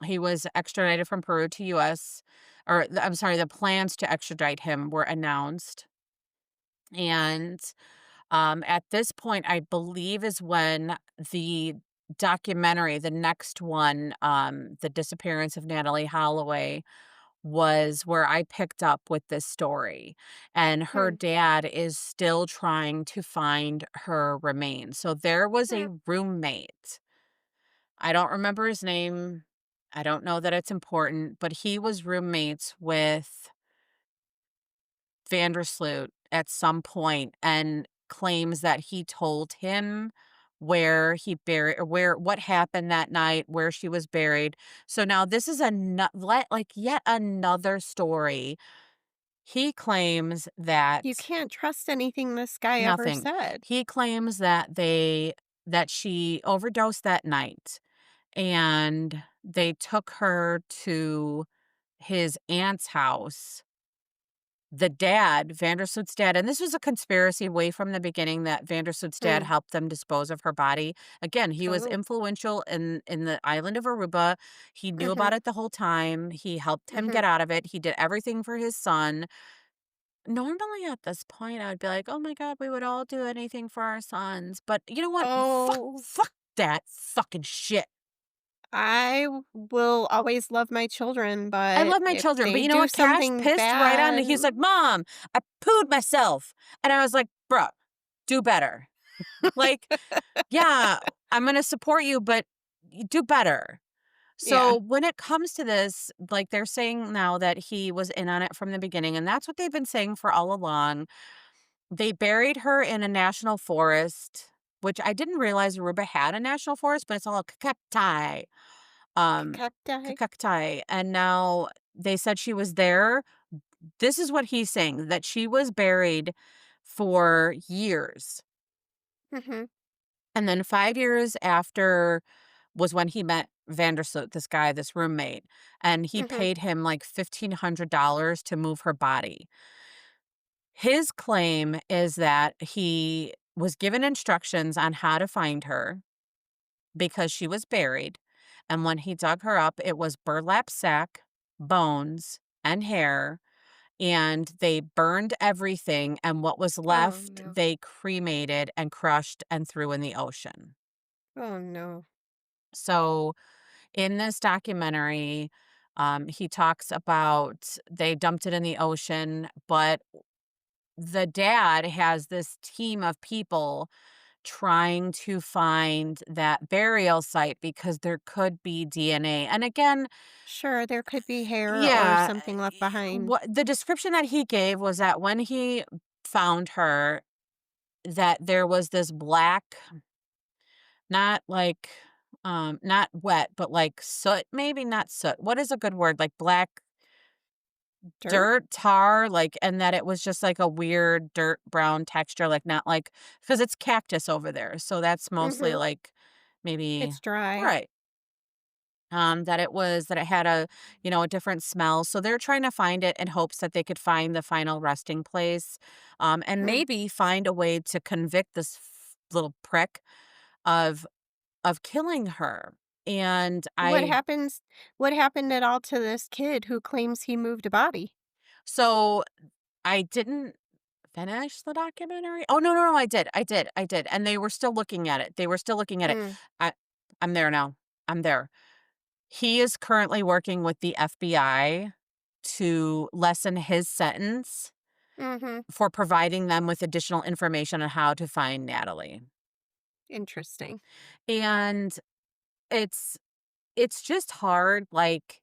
he was extradited from Peru to US, I'm sorry, the plans to extradite him were announced. And At this point, I believe is when the documentary, the next one, The Disappearance of Natalee Holloway, was where I picked up with this story. And her Hmm. dad is still trying to find her remains. So there was a Hmm. roommate. I don't remember his name. I don't know that it's important, but he was roommates with Vandersloot at some point and claims that he told him where he buried or where what happened that night, where she was buried. So now this is like yet another story. He claims You that can't trust anything this guy ever nothing. said. He claims that she overdosed that night and they took her to his aunt's house. The dad, Vandersloot's dad, and this was a conspiracy way from the beginning that Vandersloot's dad Hmm. helped them dispose of her body. Again, he was Oh. influential in the island of Aruba. He knew Hmm. about it the whole time. He helped him Hmm. get out of it. He did everything for his son. Normally at this point, I would be like, "Oh my god, we would all do anything for our sons." But you know what? Oh, Fuck that fucking shit. will always love my children, I but love my if children, but they you know do what? Cash something pissed right on me. bad, He's like, "Mom, I pooed myself." And I was like, "Bro, do better." Like, yeah, I'm gonna support you, but do better. yeah, So when it comes to this, like they're saying now that he was in on it from the beginning, and that's what they've been saying for all along. They buried her in a national forest, which I didn't realize Aruba had a national forest, but it's all cacti, um, cacti. cacti. And now they said she was there. This is what he's saying, that she was buried for years. Mhm, And then 5 years after was when he met Vandersloot, this guy, this roommate, and he mhm. paid him like $1,500 to move her body. His claim is that he was given instructions on how to find her because she was buried, and when he dug her up, it was burlap sack, bones, and hair, and they burned everything, and what was Oh, left, no. they cremated and crushed and threw in the ocean. Oh, no. So in this documentary, he talks about they dumped it in the ocean, but the dad has this team of people trying to find that burial site because there could be DNA. And again, Sure, there could be hair or yeah, something left behind. what the description that he gave was that when he found her, that there was this black, not like not wet, but like soot, maybe not soot. What is a good word? Like black Dirt? dirt, tar, like, and that it was just like a weird dirt brown texture, like not like because it's cactus over there. So that's mostly Mhm. like maybe It's dry. right. That it had a, a different smell. So they're trying to find it in hopes that they could find the final resting place, and Hmm. maybe find a way to convict this little prick of killing her. And What I happens what happened at all to this kid who claims he moved a body? so I didn't finish the documentary. Oh no, no, no, I did, and they were still looking at it. They were still looking at it. Mm, I I'm there now. I'm there. He is currently working with the FBI to lessen his sentence mhm. for providing them with additional information on how to find Natalie. Interesting. And it's it's just hard, like,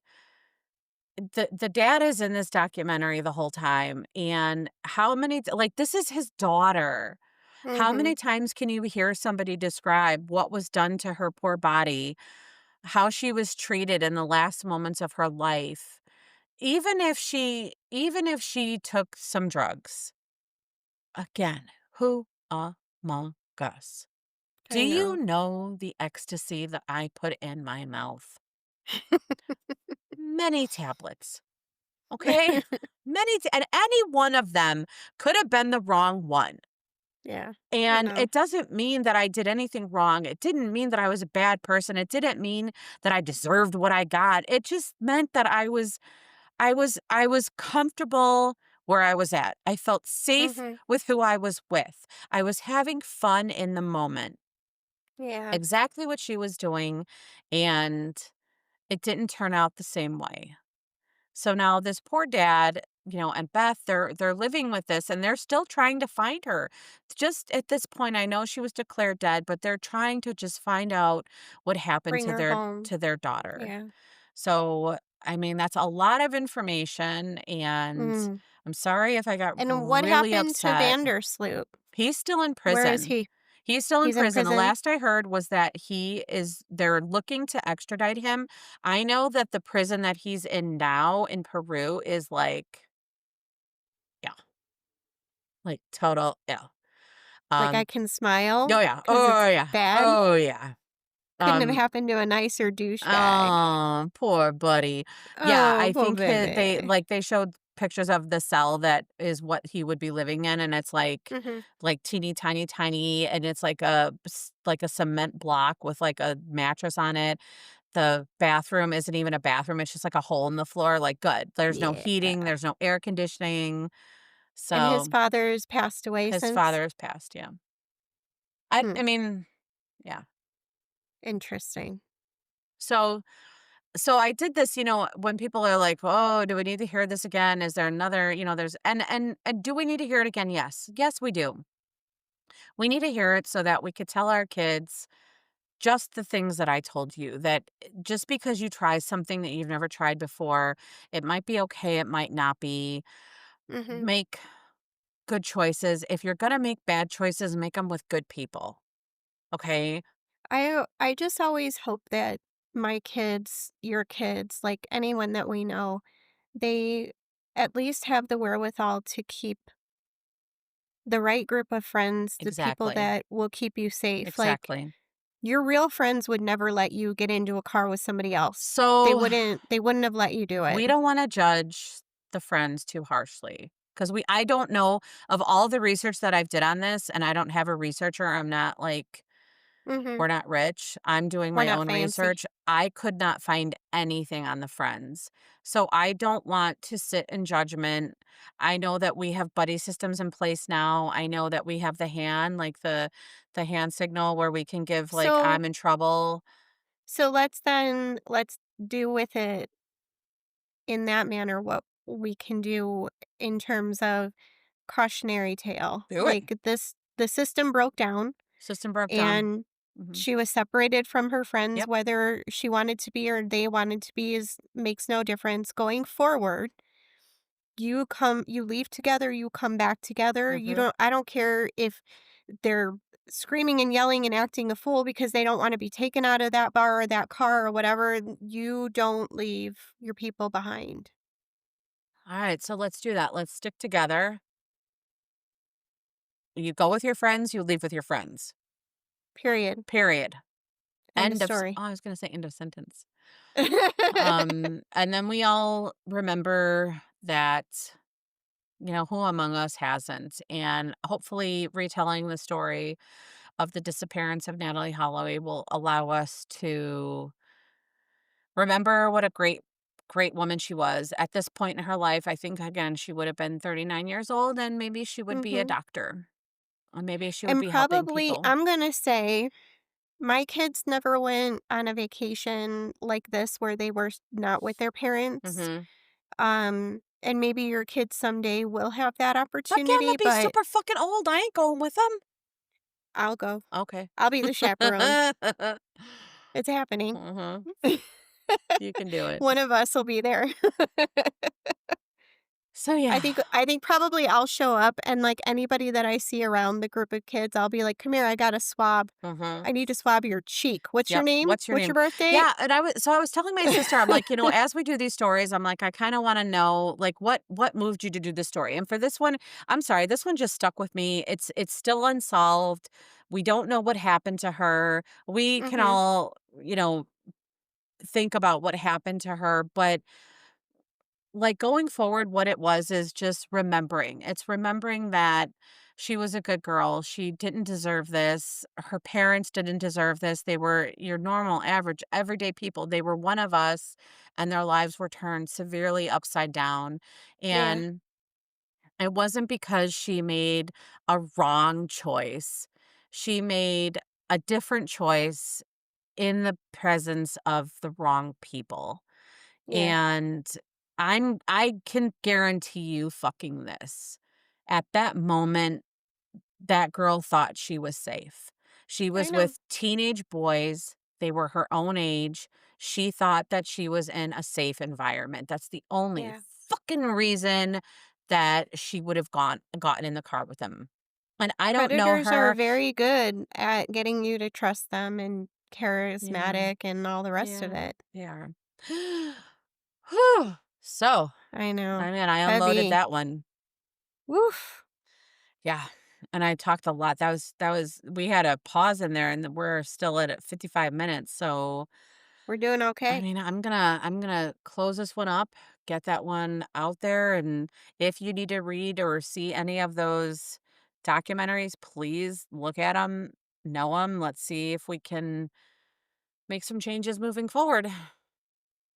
the dad is in this documentary the whole time, and how many like, this is his daughter. How many Mhm. times can you hear somebody describe what was done to her poor body, how she was treated in the last moments of her life? Even if she took some drugs. Again, who among us? Do I you know. know the ecstasy that I put in my mouth? Many tablets, okay? And any one of them could have been the wrong one. Yeah, I And know. it doesn't mean that I did anything wrong. It didn't mean that I was a bad person. It didn't mean that I deserved what I got. It just meant that I was comfortable where I was at. I felt safe Mhm. with who I was with. I was having fun in the moment. Yeah. Exactly what she was doing, and it didn't turn out the same way. So now this poor dad, and Beth, they're living with this and they're still trying to find her. Just at this point, I know she was declared dead, but they're trying to just find out what happened Bring to her their home. to their daughter. Yeah. So, I mean, that's a lot of information and Mm. I'm sorry if I got And what really happened to upset. Vandersloot? He's still in Where is prison. he? He's still in He's in prison. The prison? last I heard was that they're looking to extradite him. I know that the prison that he's in now in Peru is like, yeah, like total, yeah. Like, I Um, can smile oh yeah, because oh it's yeah, bad? oh yeah. Couldn't have Um, happened to a nicer douchebag. oh, poor buddy. Yeah, Oh, I poor think baby. they showed pictures of the cell that is what he would be living in, and it's Mhm. like teeny tiny tiny, and it's like like a cement block with like a mattress on it. The bathroom isn't even a bathroom, it's just like a hole in the floor, like, good. There's no Yeah. heating, there's no air conditioning, And his so father's passed away his since? father has passed, yeah. Hmm, I mean, yeah. interesting. So I did this, when people are like, "Oh, do we need to hear this again? Is there another?" There's and do we need to hear it again? Yes. Yes, we do. We need to hear it so that we could tell our kids just the things that I told you, that just because you try something that you've never tried before, it might be okay, it might not be. Mhm. Make good choices. If you're gonna make bad choices, make them with good people, okay? I just always hope that my kids, your kids, like anyone that we know, they at least have the wherewithal to keep the right group of friends, the people Exactly. that will keep you safe. Like, Exactly. your real friends would never let you get into a car with somebody else. So They wouldn't have let you do it. we don't wanna judge the friends too harshly because I don't know of all the research that I've did on this, and I don't have a researcher, I'm not like Mhm. we're not rich, I'm doing We're my not own fancy. research. I could not find anything on the friends. So I don't want to sit in judgment. I know that we have buddy systems in place now. I know that we have the hand, like the hand signal where we can give like, So "I'm in trouble." let's do with it in that manner what we can do in terms of cautionary tale. Do it. Like, the system broke down System broke down. and Mhm. she was separated from her friends. Yep. Whether she wanted to be or they wanted to be is makes no difference. Going forward, you leave together, you come back together. You Mhm. don't I don't care if they're screaming and yelling and acting a fool because they don't want to be taken out of that bar or that car or whatever. You don't leave your people behind. Alright, so let's do that. Let's stick together. You go with your friends, you leave with your friends. Period. Period. End of End of s story. oh, I was gonna say end of sentence. And then we all remember that, who among us hasn't? And hopefully, retelling the story of the disappearance of Natalie Holloway will allow us to remember what a great, great woman she was. At this point in her life, I think, again, she would have been 39 years old and maybe she would be a Mhm. doctor or maybe she would And be helping probably, people. I'm gonna say, my kids never went on a vacation like this where they were not with their parents. Hmm. And maybe your kids someday will have that Fuck yeah, they'll opportunity, be but super fucking old. I ain't going with them. I'll go. Okay. I'll be the chaperone. It's happening. Hmm. You can do it. One of us will be there. So I yeah. think I think probably I'll show up and, like, anybody that I see around the group of kids, I'll be like, "Come here, I got a swab. Hmm. I need to swab your cheek. What's your Yep. name? What's your What's name? your birthday?" Yeah, and I was telling my sister, I'm like, as we do these stories, I'm like, I kind of want to know like what moved you to do this story. And for this one, I'm sorry, this one just stuck with me. It's still unsolved. We don't know what happened to her. We can Mhm. all, think about what happened to her, but like going forward, what it was is just remembering. It's remembering that she was a good girl. She didn't deserve this. Her parents didn't deserve this. They were your normal, average, everyday people. They were one of us, and their lives were turned severely upside down. Yeah. And It wasn't because she made a wrong choice. She made a different choice in the presence of the wrong people. Yeah, And I can guarantee you fucking this. At that moment, that girl thought she was safe. She I was know. with teenage boys. They were her own age. She thought that she was in a safe environment. That's the only Yeah. fucking reason that she would have gotten in the car with him. And I don't know Predators are her. very good at getting you to trust them and Yeah, charismatic and all the rest of yeah, it. they are. Whew. So, I know. I mean, I unloaded Heavy. that one. Woof. Yeah, and I talked a lot. That was we had a pause in there, and we're still at 55 minutes, so, We're doing I okay. mean, I'm gonna close this one up, get that one out there, and if you need to read or see any of those documentaries, please look at them, know them. Let's see if we can make some changes moving forward.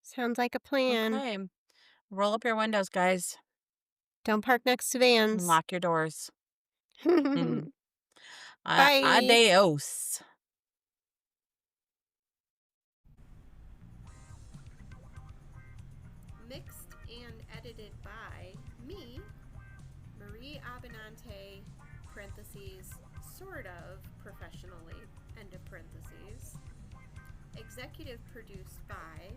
Sounds like a plan. Okay. Roll up your windows, guys, Don't park next to and vans. lock your doors. Mhm. Bye. Adios. Mixed and edited by me, Marie Abinante, parentheses, sort of professionally, end of parentheses. Executive produced by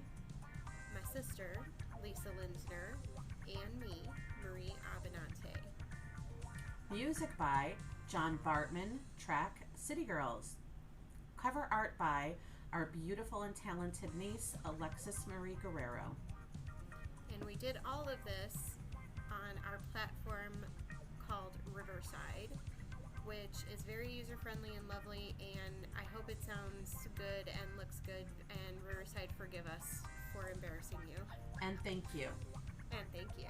my sister, Lisa Linsner, and me, Marie Abinante. Music by John Bartman, track City Girls. Cover art by our beautiful and talented niece, Alexis Marie Guerrero. And we did all of this on our platform called Riverside, which is very user-friendly and lovely, and I hope it sounds good and looks good, and Riverside forgive us for embarrassing you. And thank you. And thank you.